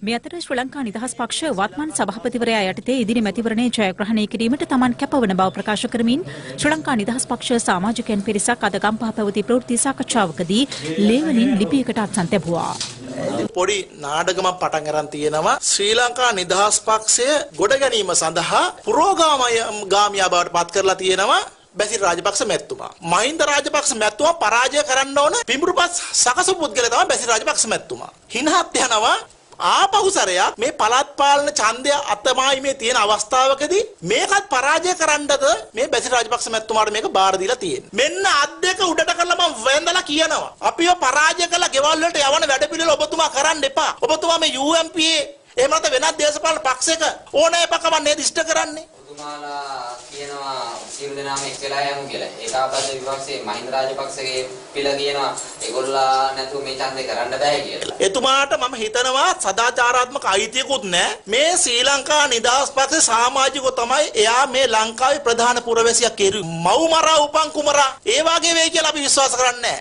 මේ අතර ශ්‍රී ලංකා නිදහස් පක්ෂ වත්මන් සභාපතිවරයා යටතේ ඉදිරි මැතිවරණයේ ජයග්‍රහණය කිරීමට තමන් කැපවන බව ප්‍රකාශ කරමින් ශ්‍රී ලංකා නිදහස් පක්ෂ සමාජිකයන් පිරිසක් අද ගම්පහ පැවති ප්‍රවෘත්ති සාකච්ඡාවකදී ලේවලින් ලිපියකට අත්සන් තැබුවා. පොඩි නාඩගමක් පටන් අරන් තියෙනවා ශ්‍රී ලංකා නිදහස් පක්ෂය ගොඩ ගැනීම සඳහා පුරෝගාමියා බවට පත් කරලා තියෙනවා බැසිල් රාජපක්ෂ මැතිතුමා. මහින්ද රාජපක්ෂ මැතිතුමා පරාජය කරන්න ඕන පිඹුරුපත් සකසු පුද්ගලයා තමයි බැසිල් රාජපක්ෂ මැතිතුමා. හිනහත් යනවා ආපහු සැරයක් මේ පළාත් පාලන ඡන්දය අතමයි මේ තියෙන අවස්ථාවකදී මේකත් පරාජය කරන්නද මේ බැසිල් රාජපක්ෂ මැතිතුමාට මේක බාර දීලා තියෙන්නේ. මෙන්න අත් දෙක උඩට කරලා මම වැඳලා කියනවා. අපිව පරාජය කළා ගෙවල් වලට යවන වැඩපිළිවෙල ඔබතුමා කරන්න එපා. ඔබතුමා මේ UMPA එහෙම නැත්නම් වෙනත් දේශපාලන පක්ෂයක ඕනෑ පකම නේද ඉෂ්ට කරන්නේ. ඔබතුමාලා කියනවා සියලු දෙනාම එක්කලා යමු කියලා. ඒකාබද්ධ විපක්ෂයේ මහින්ද රාජපක්ෂගේ පිළ කියනවා ඒගොල්ලා නැතුව මේ ඡන්දේ කරන්න බෑ කියලා. එතුමාට මම හිතනවා සදාචාරාත්මක අයිතියකුත් නැහැ. මේ ශ්‍රී ලංකා නිදහස් පක්ෂේ සමාජිකෝ තමයි එයා මේ ලංකාවේ ප්‍රධාන පුරවැසියා කෙරු. මව් මරා උපන් කුමරා ඒ වගේ වෙයි කියලා අපි විශ්වාස කරන්නේ නැහැ.